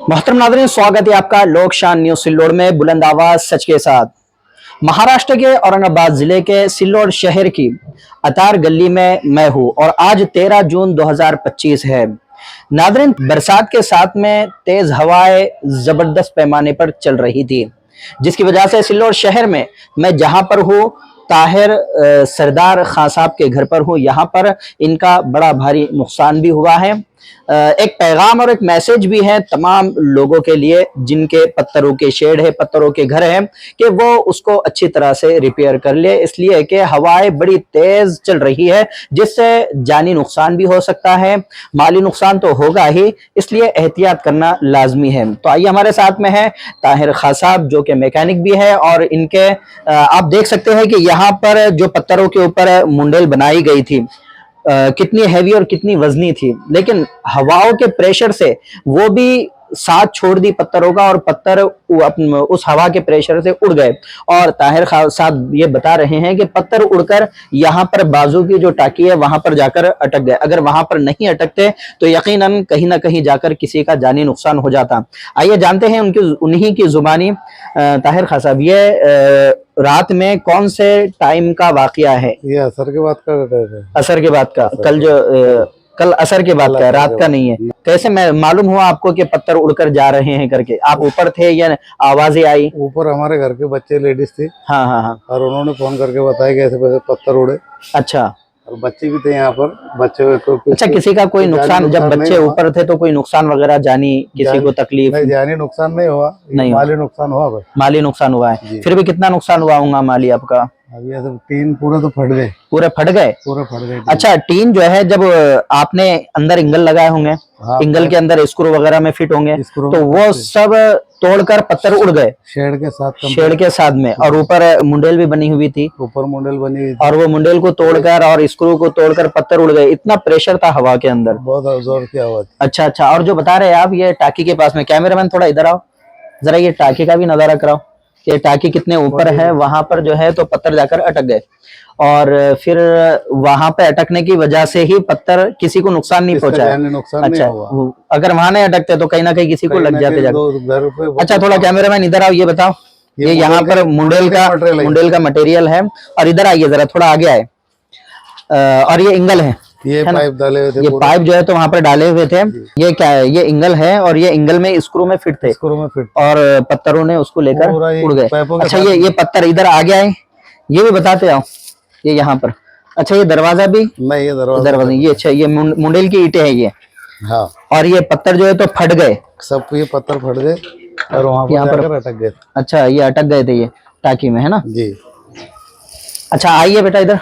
मोहतरम नाज़रीन, स्वागत है आपका लोक शान न्यूज सिल्लोड में। बुलंद आवाज सच के साथ। महाराष्ट्र के औरंगाबाद जिले के सिल्लोड शहर की अतार गली में मैं हूं और आज 13 जून 2025 है। नाज़रीन, बरसात के साथ में तेज हवाएं जबरदस्त पैमाने पर चल रही थी, जिसकी वजह से सिल्लोड शहर में मैं जहां पर हूं, ताहिर सरदार खां साहब के घर पर हूं, यहाँ पर इनका बड़ा भारी नुकसान भी हुआ है। एक पैगाम और एक मैसेज भी है तमाम लोगों के लिए जिनके पत्थरों के शेड है, पत्थरों के घर हैं, कि वो उसको अच्छी तरह से रिपेयर कर ले, इसलिए कि हवाएं बड़ी तेज चल रही है, जिससे जानी नुकसान भी हो सकता है, माली नुकसान तो होगा ही, इसलिए एहतियात करना लाजमी है। तो आइए, हमारे साथ में है ताहिर खां साहब, जो कि मैकेनिक भी है, और इनके आप देख सकते हैं कि यहाँ पर जो पत्थरों के ऊपर मुंडेल बनाई गई थी, कितनी हैवी और कितनी वजनी थी, लेकिन हवाओं के प्रेशर से वो भी साथ छोड़ दी पत्थरों का, और पत्थर उस हवा के प्रेशर से उड़ गए। और ताहिर खान साहब ये बता रहे हैं कि पत्थर उड़कर यहाँ पर बाजू की जो टाकी है वहां पर जाकर अटक गए। अगर वहां पर नहीं अटकते तो यकीनन कहीं ना कहीं जाकर किसी का जानी नुकसान हो जाता। आइए जानते हैं उन्हीं की जुबानी। ताहिर खान साहब, ये रात में कौन से टाइम का वाकया है? ये असर के बाद का असर के बाद का, कल असर के बाद का, रात का नहीं है। कैसे मैं मालूम हुआ आपको कि पत्थर उड़कर जा रहे हैं करके? आप ऊपर थे या आवाजें आई? ऊपर हमारे घर के बच्चे लेडीज थे। हाँ हाँ हाँ। और उन्होंने फोन करके बताया कि ऐसे पत्थर उड़े। अच्छा। और बच्चे भी थे यहाँ पर, बच्चे को अच्छा, किसी का कोई नुकसान? जब बच्चे ऊपर थे तो कोई नुकसान वगैरह जानी, किसी को तकलीफ? नहीं, जानी नुकसान नहीं हुआ, नहीं माली नुकसान हुआ बस। माली नुकसान हुआ है। फिर भी कितना नुकसान हुआ होगा माली आपका? अभी ऐसे टीन पूरे तो फट गए। पूरे फट गए? पूरे फट गए। अच्छा, टीन जो है, जब आपने अंदर इंगल लगाए होंगे, हाँ, इंगल के अंदर स्क्रू वगैरह में फिट होंगे, तो वो सब तोड़कर पत्थर उड़ गए शेड के साथ में। और ऊपर मुंडेल भी बनी हुई थी, ऊपर मुंडेल बनी हुई थी, और वो मुंडेल को तोड़कर और स्क्रू को तोड़कर पत्थर उड़ गए। इतना प्रेशर था हवा के अंदर, बहुत जोर की आवाज। अच्छा अच्छा। और जो बता रहे हैं आप, ये टाकी के पास में, कैमरामैन थोड़ा इधर आओ जरा, ये टाकी का भी नजारा कराओ, ये टाकी कितने ऊपर है। वहां पर जो है तो पत्थर जाकर अटक गए, और फिर वहां पे अटकने की वजह से ही पत्थर किसी को नुकसान नहीं पहुंचा है। अच्छा, अगर वहां नहीं अटकते तो कहीं ना कहीं किसी को लग जाते जाकर। अच्छा, थोड़ा कैमरामैन इधर आओ, ये बताओ, ये यहाँ पर मुंडेल का मटेरियल है, और इधर आइए जरा, थोड़ा आगे आए। और ये इंगल है, ये पाइप डाले हुए थे, ये पाइप जो है तो वहां पर डाले हुए थे। ये क्या है? ये इंगल है, और ये इंगल में स्क्रू में फिट थे, और पत्थरों ने उसको लेकर उड़ गए। अच्छा, ये पत्थर इधर आ गया है, ये भी बताते आओ, ये यहाँ पर। अच्छा, ये दरवाजा भी नहीं, ये दरवाजा ये, अच्छा, ये मुंडेल की ईंटें हैं ये। हाँ। और ये पत्थर जो है तो फट गए सब, ये पत्थर फट गए और वहां पर अटक गए। अच्छा, ये अटक गए थे ये टाकी में, है ना जी। अच्छा, आइए बेटा इधर,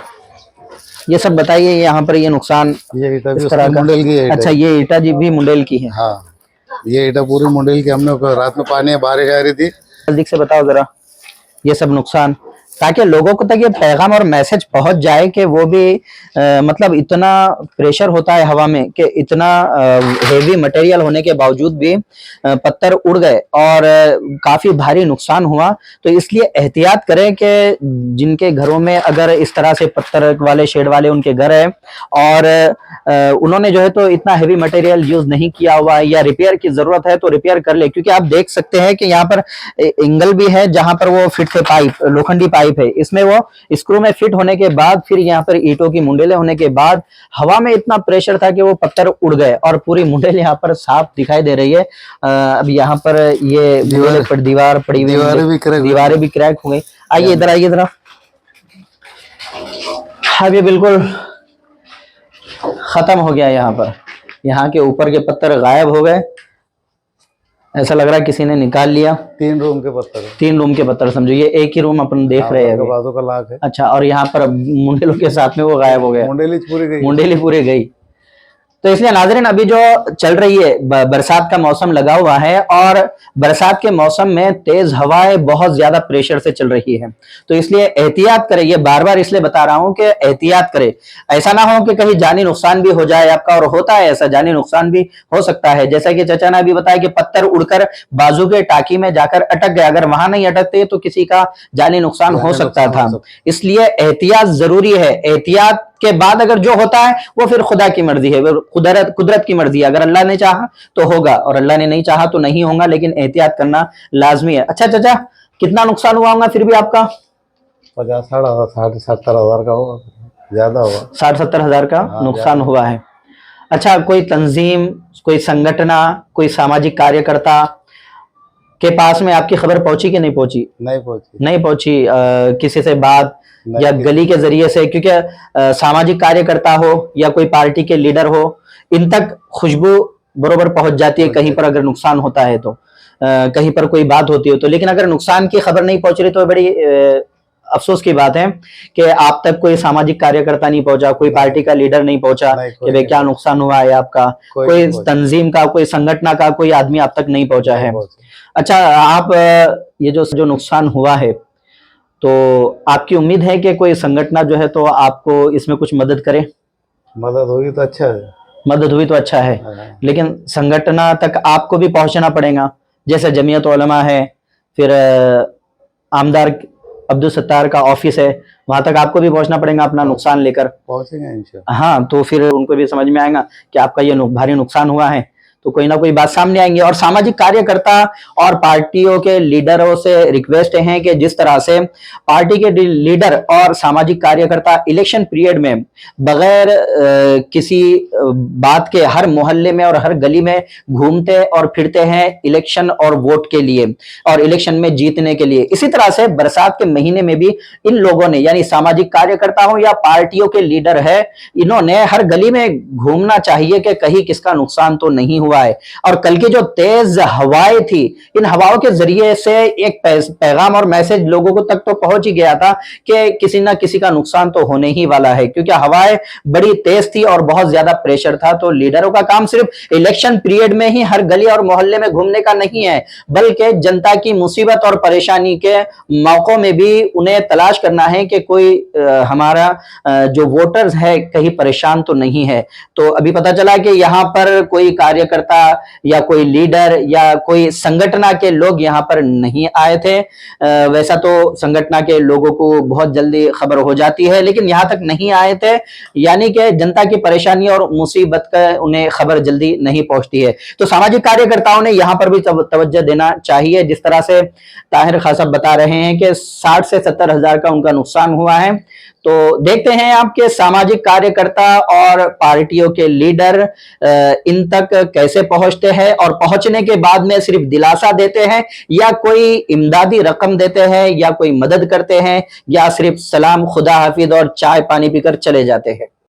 ये सब बताइए। यहाँ पर ये नुकसान, ये ईटा भी मुंडेल की है। अच्छा, ये ईटा जी भी मुंडेल की है? हाँ, ये ईटा पूरी मुंडेल की। हमने रात में पानी बारिश आ रही थी। जल्दी से बताओ जरा ये सब नुकसान, ताकि लोगों को तक ये पैगाम और मैसेज पहुंच जाए कि वो भी मतलब इतना प्रेशर होता है हवा में, कि इतना हेवी मटेरियल होने के बावजूद भी पत्थर उड़ गए और काफी भारी नुकसान हुआ। तो इसलिए एहतियात करें कि जिनके घरों में अगर इस तरह से पत्थर वाले शेड वाले उनके घर है, और उन्होंने जो है तो इतना हेवी मटेरियल यूज नहीं किया हुआ है, या रिपेयर की जरूरत है तो रिपेयर कर ले। क्योंकि आप देख सकते हैं कि यहाँ पर एंगल भी है जहां पर वो फिट थे, पाइप, लोखंडी पाइप है, इसमें वो स्क्रू में फिट होने के बाद, फिर यहाँ पर ईंटों की मुंडेलें होने के बाद हवा में इतना प्रेशर था कि वो पत्थर उड़ गए, और पूरी मुंडेल यहाँ पर साफ दिखाई दे रही है। अब यहाँ पर ये दीवार पड़ी हुई, दीवारें भी क्रैक हो गई। आइए इधर, आइए जरा। अब ये बिल्कुल खत्म हो गया। यहाँ पर, यहाँ के ऊपर के पत्थर गायब हो गए, ऐसा लग रहा है किसी ने निकाल लिया। 3 रूम के पत्थर समझो, ये एक ही रूम अपन देख रहे हैं, बाजू का लाख है। अच्छा, और यहाँ पर मुंडेलों के साथ में वो गायब हो गया, मुंडेली पूरी गई। तो इसलिए नाज़रीन, अभी जो चल रही है, बरसात का मौसम लगा हुआ है, और बरसात के मौसम में तेज हवाएं बहुत ज्यादा प्रेशर से चल रही है। तो इसलिए एहतियात करें, ये बार बार इसलिए बता रहा हूं कि एहतियात करें। ऐसा ना हो कि कहीं जानी नुकसान भी हो जाए आपका, और होता है ऐसा, जानी नुकसान भी हो सकता है। जैसा कि चाचा ने अभी बताया कि पत्थर उड़कर बाजू के टाकी में जाकर अटक गया, अगर वहां नहीं अटकते तो किसी का जानी नुकसान हो सकता था। इसलिए एहतियात जरूरी है। एहतियात के बाद अगर जो होता है वो फिर खुदा की मर्जी है, वो कुदरत की मर्जी है। अगर अल्लाह ने चाहा तो होगा और अल्लाह ने नहीं चाहा तो नहीं होगा, लेकिन एहतियात करना लाजमी है। अच्छा चाचा, कितना नुकसान हुआ होगा फिर भी आपका? 50-60 60-70 हज़ार का होगा, ज्यादा होगा। 60-70 हज़ार का हाँ, नुकसान ज्यादा। हुआ है। अच्छा, कोई तंजीम, कोई संगठना, कोई सामाजिक कार्यकर्ता के पास में आपकी खबर पहुंची कि नहीं पहुंची? नहीं पहुंची। नहीं पहुंची। किसी से बात नहीं या किसी। गली के जरिए से, क्योंकि सामाजिक कार्यकर्ता हो या कोई पार्टी के लीडर हो, इन तक खुशबू बरोबर पहुंच जाती है कहीं पर अगर नुकसान होता है तो, कहीं पर कोई बात होती है तो। लेकिन अगर नुकसान की खबर नहीं पहुंच रही तो बड़ी अफसोस की बात है कि आप तक कोई सामाजिक कार्यकर्ता नहीं पहुंचा, कोई पार्टी का लीडर नहीं पहुंचा नहीं, कि कोई भाई नहीं क्या पहुंचा। नुकसान हुआ है आपका, कोई कोई नहीं पहुंचा। तंजीम का, कोई संगठन का कोई आदमी आप तक नहीं पहुंचा नहीं है। पहुंचा। अच्छा, आप ये जो नुकसान हुआ है तो आपकी उम्मीद है कि कोई संगठन जो है तो आपको इसमें कुछ मदद करे? मदद होगी तो अच्छा है। मदद हुई तो अच्छा है, हाँ। लेकिन संगठन तक आपको भी पहुंचना पड़ेगा। जैसे जमीयत उलमा है, फिर आमदार अब्दुल सत्तार का ऑफिस है, वहां तक आपको भी पहुंचना पड़ेगा अपना नुकसान लेकर। पहुंचेंगे इंशाल्लाह। हाँ, तो फिर उनको भी समझ में आएगा कि आपका ये भारी नुकसान हुआ है, तो कोई ना कोई बात सामने आएंगे। और सामाजिक कार्यकर्ता और पार्टियों के लीडरों से रिक्वेस्ट है कि जिस तरह से पार्टी के लीडर और सामाजिक कार्यकर्ता इलेक्शन पीरियड में बगैर किसी बात के हर मोहल्ले में और हर गली में घूमते और फिरते हैं इलेक्शन और वोट के लिए और इलेक्शन में जीतने के लिए, इसी तरह से बरसात के महीने में भी इन लोगों ने, यानी सामाजिक कार्यकर्ता हो या पार्टियों के लीडर है, इन्होंने हर गली में घूमना चाहिए कि कहीं किसका नुकसान तो नहीं हुआ है। और कल की जो तेज हवाएं थी, इन हवाओं के जरिए से एक पैगाम और मैसेज लोगों को तक तो पहुंच ही गया था कि किसी ना किसी का नुकसान तो होने ही वाला है, क्योंकि हवाएं बड़ी तेज थी और बहुत ज्यादा प्रेशर था। तो लीडरों का काम सिर्फ इलेक्शन पीरियड में ही हर गली और मोहल्ले में घूमने का नहीं है, बल्कि जनता की मुसीबत और परेशानी के मौकों में भी उन्हें तलाश करना है कि कोई हमारा जो वोटर्स है कहीं परेशान तो नहीं है। तो अभी पता चला कि यहाँ पर कोई कार्यकर्ता या कोई लीडर या कोई संगठन के लोग यहाँ पर नहीं आए थे। वैसा तो संगठन के लोगों को बहुत जल्दी खबर हो जाती है, लेकिन यहाँ तक नहीं आए थे, यानी कि जनता की परेशानी और मुसीबत का उन्हें खबर जल्दी नहीं पहुंचती है। तो सामाजिक कार्यकर्ताओं ने यहाँ पर भी तवज्जो देना चाहिए। जिस तरह से ताहिर खान साहब बता रहे हैं कि 60 से 70 हजार का उनका नुकसान हुआ है, तो देखते हैं आपके सामाजिक कार्यकर्ता और पार्टियों के लीडर इन तक कैसे पहुंचते हैं और पहुंचने के बाद में सिर्फ दिलासा देते हैं या कोई इमदादी रकम देते हैं या कोई मदद करते हैं या सिर्फ सलाम खुदा हाफिज और चाय पानी पीकर चले जाते हैं।